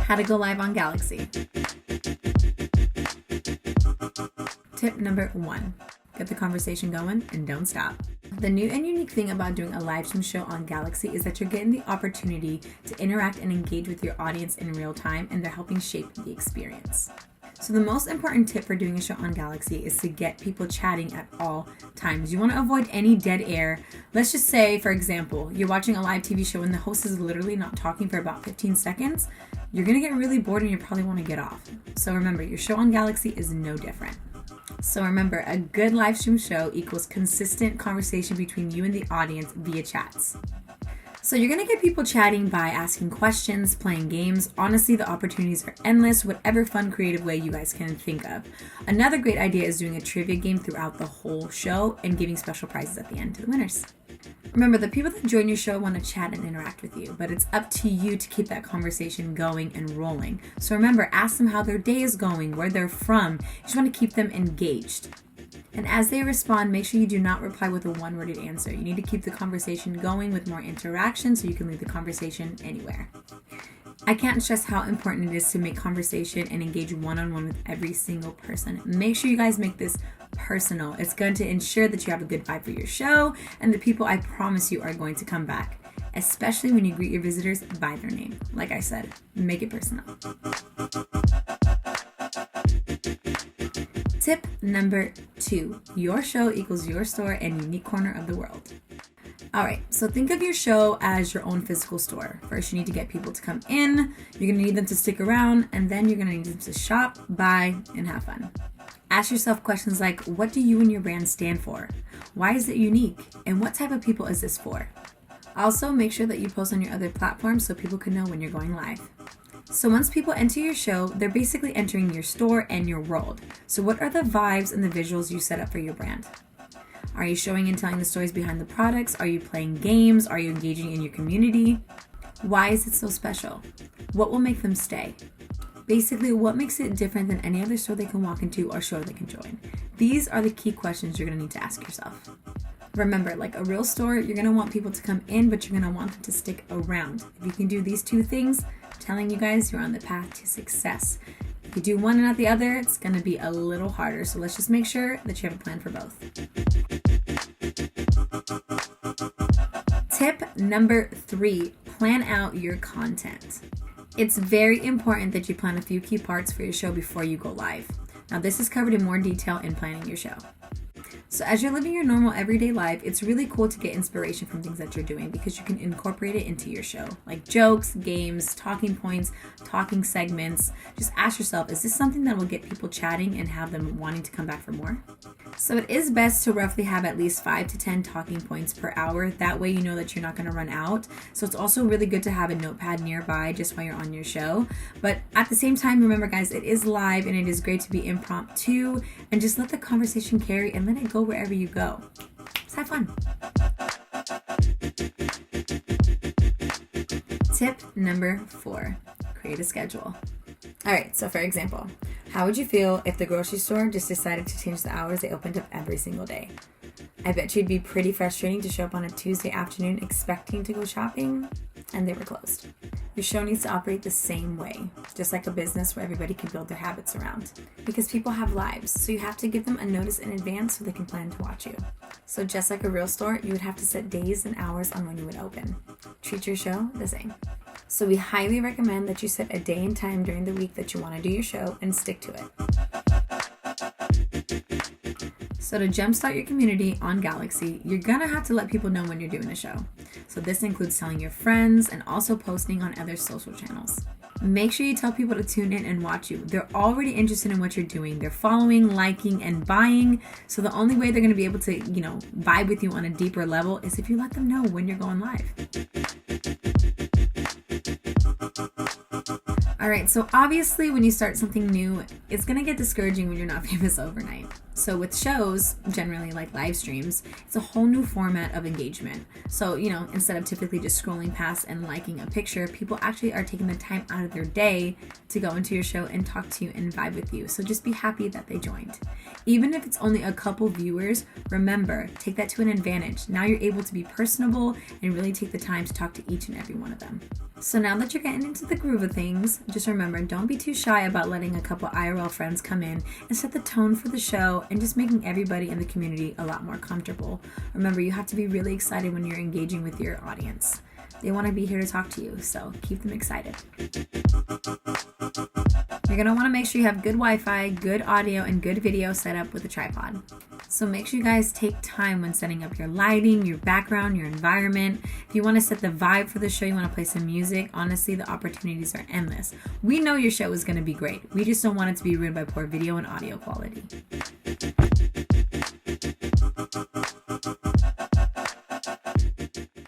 How to go live on Galaxy. Tip number 1, get the conversation going and don't stop. The new and unique thing about doing a live stream show on Galaxy is that you're getting the opportunity to interact and engage with your audience in real time, and they're helping shape the experience. So the most important tip for doing a show on Galaxy is to get people chatting at all times. You want to avoid any dead air. Let's just say, for example, you're watching a live TV show and the host is literally not talking for about 15 seconds. You're going to get really bored and you probably want to get off. So remember, your show on Galaxy is no different. So remember, a good live stream show equals consistent conversation between you and the audience via chats. So you're going to get people chatting by asking questions, playing games. Honestly, the opportunities are endless, whatever fun, creative way you guys can think of. Another great idea is doing a trivia game throughout the whole show and giving special prizes at the end to the winners. Remember, the people that join your show want to chat and interact with you, but it's up to you to keep that conversation going and rolling. So remember, ask them how their day is going, where they're from. You just want to keep them engaged. And as they respond, make sure you do not reply with a one-worded answer. You need to keep the conversation going with more interaction so you can lead the conversation anywhere. I can't stress how important it is to make conversation and engage one-on-one with every single person. Make sure you guys make this personal. It's going to ensure that you have a good vibe for your show, and the people, I promise you, are going to come back, especially when you greet your visitors by their name. Like I said, make it personal. Tip number 2, your show equals your store and unique corner of the world. Alright, so think of your show as your own physical store. First, you need to get people to come in, you're going to need them to stick around, and then you're going to need them to shop, buy, and have fun. Ask yourself questions like, what do you and your brand stand for? Why is it unique? And what type of people is this for? Also, make sure that you post on your other platforms so people can know when you're going live. So once people enter your show, they're basically entering your store and your world. So what are the vibes and the visuals you set up for your brand? Are you showing and telling the stories behind the products? Are you playing games? Are you engaging in your community? Why is it so special? What will make them stay? Basically, what makes it different than any other store they can walk into or show they can join? These are the key questions you're going to need to ask yourself. Remember, like a real store, you're going to want people to come in, but you're going to want them to stick around. If you can do these 2 things, I'm telling you guys, you're on the path to success. If you do one and not the other, it's going to be a little harder. So let's just make sure that you have a plan for both. Tip number 3, plan out your content. It's very important that you plan a few key parts for your show before you go live. Now, this is covered in more detail in planning your show. So as you're living your normal everyday life, it's really cool to get inspiration from things that you're doing because you can incorporate it into your show, like jokes, games, talking points, talking segments. Just ask yourself, is this something that will get people chatting and have them wanting to come back for more? So it is best to roughly have at least 5 to 10 talking points per hour. That way you know that you're not going to run out. So it's also really good to have a notepad nearby just while you're on your show. But at the same time, remember guys, it is live and it is great to be impromptu and just let the conversation carry and let it go wherever you go. Just have fun. Tip number 4, create a schedule. All right, so for example, how would you feel if the grocery store just decided to change the hours they opened up every single day? I bet you'd be pretty frustrating to show up on a Tuesday afternoon expecting to go shopping and they were closed. Your show needs to operate the same way, just like a business where everybody can build their habits around. Because people have lives, so you have to give them a notice in advance so they can plan to watch you. So just like a real store, you would have to set days and hours on when you would open. Treat your show the same. So we highly recommend that you set a day and time during the week that you want to do your show and stick to it. So to jumpstart your community on Galaxy, you're going to have to let people know when you're doing a show. So this includes telling your friends and also posting on other social channels. Make sure you tell people to tune in and watch you. They're already interested in what you're doing. They're following, liking, and buying. So the only way they're going to be able to, vibe with you on a deeper level is if you let them know when you're going live. All right, so obviously when you start something new, it's going to get discouraging when you're not famous overnight. So with shows, generally like live streams, it's a whole new format of engagement. So, instead of typically just scrolling past and liking a picture, people actually are taking the time out of their day to go into your show and talk to you and vibe with you. So just be happy that they joined. Even if it's only a couple viewers, remember, take that to an advantage. Now you're able to be personable and really take the time to talk to each and every one of them. So now that you're getting into the groove of things, just remember, don't be too shy about letting a couple IRL friends come in and set the tone for the show and just making everybody in the community a lot more comfortable. Remember, you have to be really excited when you're engaging with your audience. They want to be here to talk to you, so keep them excited. You're going to want to make sure you have good Wi-Fi, good audio, and good video set up with a tripod. So make sure you guys take time when setting up your lighting, your background, your environment. If you want to set the vibe for the show, you want to play some music, honestly, the opportunities are endless. We know your show is going to be great. We just don't want it to be ruined by poor video and audio quality.